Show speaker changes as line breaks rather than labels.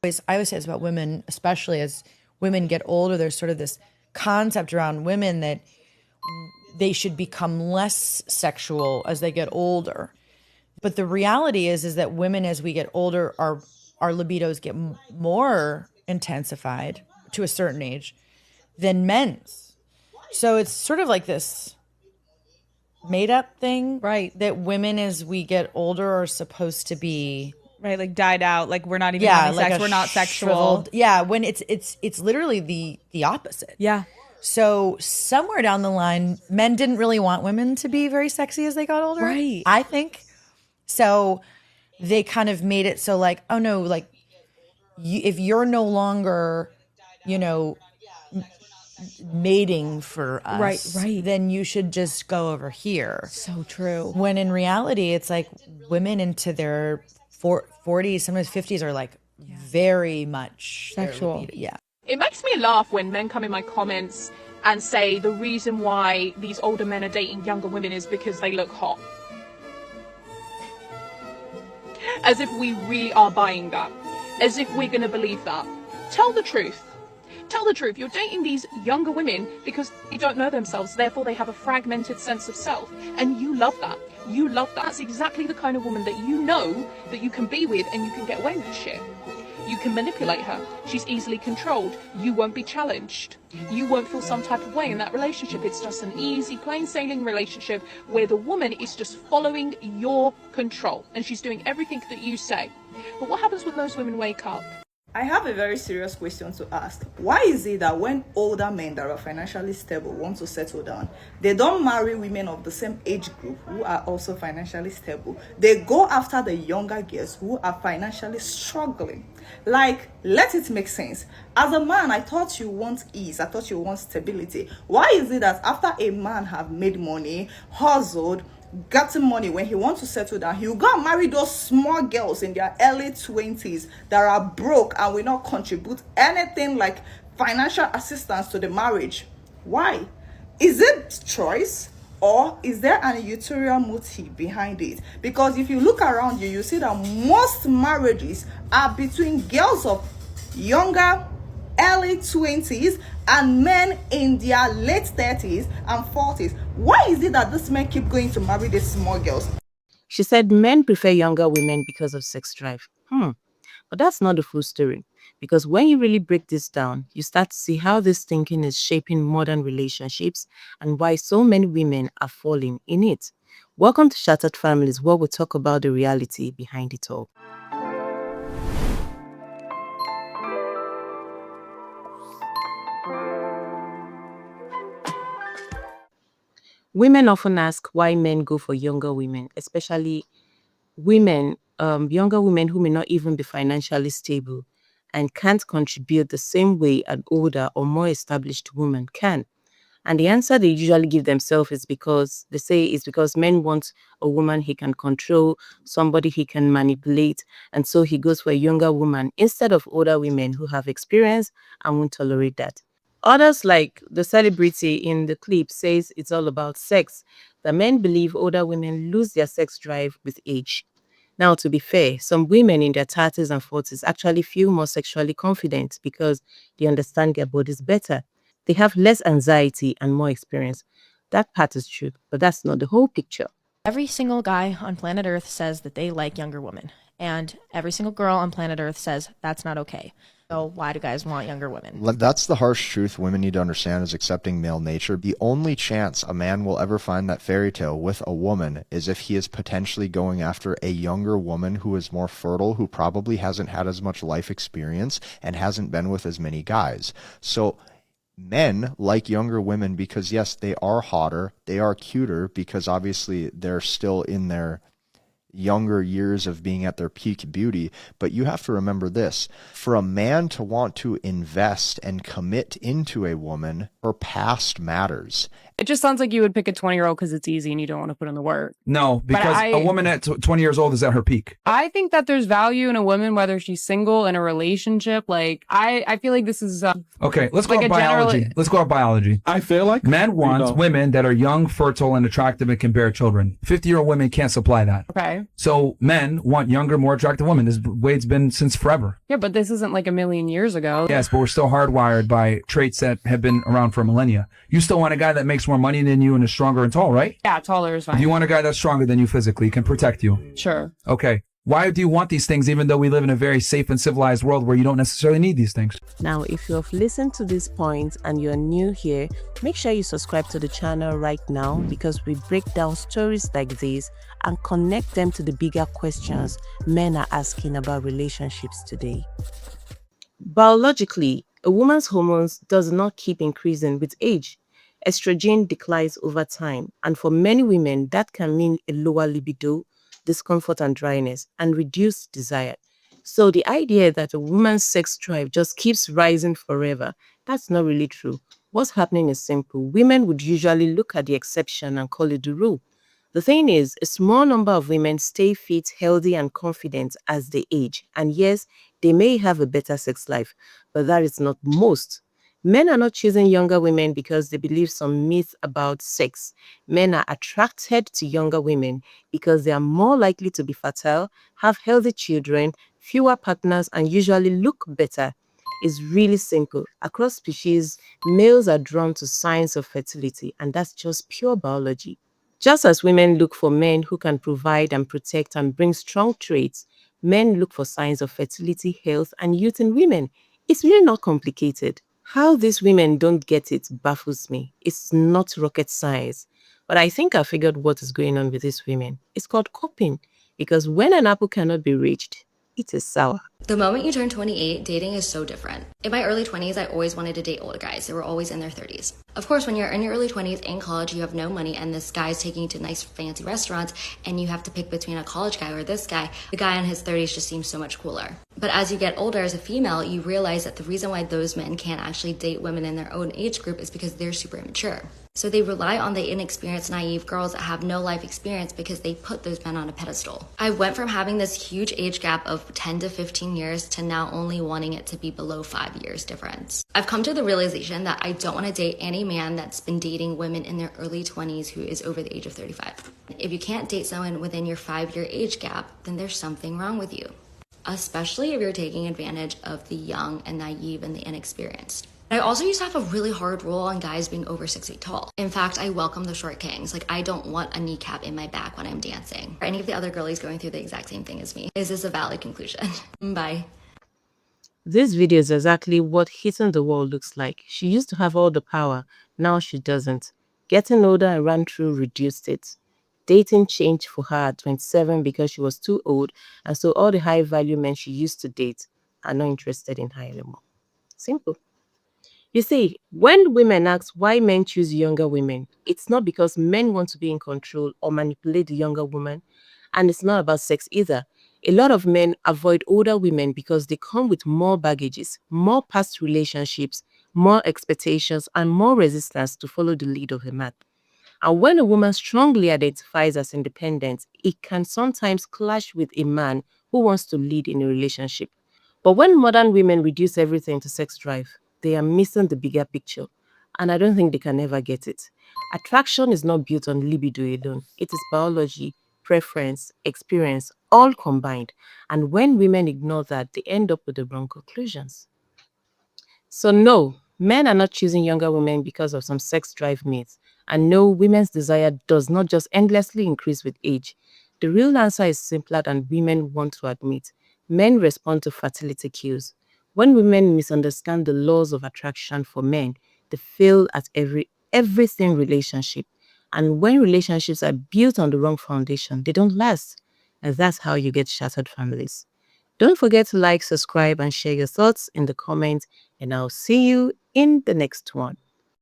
I always say this about women, especially as women get older, there's sort of this concept around women that they should become less sexual as they get older. But the reality is that women, as we get older, our libidos get more intensified to a certain age than men's. So it's sort of like this made up thing,
right?
That women, as we get older, are supposed to be
like died out. Like we're not even having
like
sex. We're not sexual.
When it's literally the opposite.
Yeah.
So somewhere down the line, men didn't really want women to be very sexy as they got older.
Right.
I think. So they kind of made it so like, oh no, like if you're no longer, mating for us,
right,
then you should just go over here.
So true.
When in reality, it's like women into their 40s, sometimes 50s are like very much
sexual.
Yeah.
It makes me laugh when men come in my comments and say the reason why these older men are dating younger women is because they look hot. As if we really are buying that. As if we're going to believe that. Tell the truth. Tell the truth. You're dating these younger women because they don't know themselves. Therefore, they have a fragmented sense of self. And you love that. You love that. That's exactly the kind of woman that you know that you can be with and you can get away with shit. You can manipulate her. She's easily controlled. You won't be challenged. You won't feel some type of way in that relationship. It's just an easy, plain sailing relationship where the woman is just following your control and she's doing everything that you say. But what happens when those women wake up?
I have a very serious question to ask. Why is it that when older men that are financially stable want to settle down, they don't marry women of the same age group who are also financially stable? They go after the younger girls who are financially struggling. Like, let it make sense. As a man, I thought you want ease. I thought you want stability. Why is it that after a man have made money, hustled, gotten money, when he wants to settle down, he'll go and marry those small girls in their early 20s that are broke and will not contribute anything like financial assistance to the marriage? Why? Is it choice or is there an ulterior motive behind it? Because if you look around you, you see that most marriages are between girls of younger early 20s and men in their late 30s and 40s. Why is it that these men keep going to marry these small girls?
She said men prefer younger women because of sex drive. But that's not the full story. Because when you really break this down, you start to see how this thinking is shaping modern relationships and why so many women are falling in it. Welcome to Shattered Families, where we talk about the reality behind it all. Women often ask why men go for younger women, especially women, younger women who may not even be financially stable and can't contribute the same way an older or more established woman can. And the answer they usually give themselves is because they say it's because men want a woman he can control, somebody he can manipulate, and so he goes for a younger woman instead of older women who have experience and won't tolerate that. Others, like the celebrity in the clip, says it's all about sex. The men believe older women lose their sex drive with age. Now, to be fair, some women in their 30s and 40s actually feel more sexually confident because they understand their bodies better. They have less anxiety and more experience. That part is true, but that's not the whole picture.
Every single guy on planet Earth says that they like younger women. And every single girl on planet Earth says that's not okay. So why do guys want younger women?
That's the harsh truth women need to understand is accepting male nature. The only chance a man will ever find that fairy tale with a woman is if he is potentially going after a younger woman who is more fertile, who probably hasn't had as much life experience and hasn't been with as many guys. So men like younger women because, yes, they are hotter, they are cuter because obviously they're still in their younger years of being at their peak beauty. But you have to remember this, for a man to want to invest and commit into a woman, her past matters.
It just sounds like you would pick a 20-year-old because it's easy and you don't want to put in the work.
No, because a woman at 20 years old is at her peak.
I think that there's value in a woman, whether she's single, in a relationship. Like, I feel like this is...
okay, let's go off biology. Let's go off biology.
I feel like...
Men want women that are young, fertile, and attractive and can bear children. 50-year-old women can't supply that.
Okay. Okay.
So men want younger, more attractive women. This is the way it's been since forever.
Yeah, but this isn't like a million years ago.
Yes, but we're still hardwired by traits that have been around for millennia. You still want a guy that makes more money than you and is stronger and tall, right?
Yeah, taller is fine.
Do you want a guy that's stronger than you physically, can protect you?
Sure.
Okay. Why do you want these things even though we live in a very safe and civilized world where you don't necessarily need these things?
Now, if you have listened to this point and you're new here, make sure you subscribe to the channel right now because we break down stories like this and connect them to the bigger questions men are asking about relationships today. Biologically, a woman's hormones does not keep increasing with age. Estrogen declines over time, and for many women, that can mean a lower libido, discomfort and dryness, and reduced desire. So the idea that a woman's sex drive just keeps rising forever, that's not really true. What's happening is simple. Women would usually look at the exception and call it the rule. The thing is, a small number of women stay fit, healthy, and confident as they age. And yes, they may have a better sex life, but that is not most. Men are not choosing younger women because they believe some myth about sex. Men are attracted to younger women because they are more likely to be fertile, have healthy children, fewer partners, and usually look better. It's really simple. Across species, males are drawn to signs of fertility, and that's just pure biology. Just as women look for men who can provide and protect and bring strong traits, men look for signs of fertility, health, and youth in women. It's really not complicated. How these women don't get it baffles me. It's not rocket science. But I think I figured what is going on with these women. It's called coping. Because when an apple cannot be reached, it is sour.
The moment you turn 28, dating is so different. In my early 20s, I always wanted to date older guys. They were always in their 30s. Of course, when you're in your early 20s in college, you have no money and this guy's taking you to nice fancy restaurants and you have to pick between a college guy or this guy. The guy in his 30s just seems so much cooler. But as you get older as a female, you realize that the reason why those men can't actually date women in their own age group is because they're super immature. So they rely on the inexperienced, naive girls that have no life experience because they put those men on a pedestal. I went from having this huge age gap of 10 to 15 years to now only wanting it to be below 5 years difference. I've come to the realization that I don't want to date any man that's been dating women in their early 20s who is over the age of 35. If you can't date someone within your 5-year age gap, then there's something wrong with you, especially if you're taking advantage of the young and naive and the inexperienced. I also used to have a really hard rule on guys being over 6 feet tall. In fact, I welcome the short kings. Like, I don't want a kneecap in my back when I'm dancing. Are any of the other girlies going through the exact same thing as me? Is this a valid conclusion? Bye.
This video is exactly what hitting the wall looks like. She used to have all the power, now she doesn't. Getting older and ran through reduced it. Dating changed for her at 27 because she was too old, and so all the high value men she used to date are not interested in her anymore. Simple. You see, when women ask why men choose younger women, it's not because men want to be in control or manipulate the younger woman, and it's not about sex either. A lot of men avoid older women because they come with more baggages, more past relationships, more expectations, and more resistance to follow the lead of a man. And when a woman strongly identifies as independent, it can sometimes clash with a man who wants to lead in a relationship. But when modern women reduce everything to sex drive, they are missing the bigger picture. And I don't think they can ever get it. Attraction is not built on libido alone. It is biology, preference, experience, all combined. And when women ignore that, they end up with the wrong conclusions. So no, men are not choosing younger women because of some sex drive myths. And no, women's desire does not just endlessly increase with age. The real answer is simpler than women want to admit. Men respond to fertility cues. When women misunderstand the laws of attraction for men, they fail at everything relationship. And when relationships are built on the wrong foundation, they don't last. And that's how you get shattered families. Don't forget to like, subscribe, and share your thoughts in the comments, and I'll see you in the next one.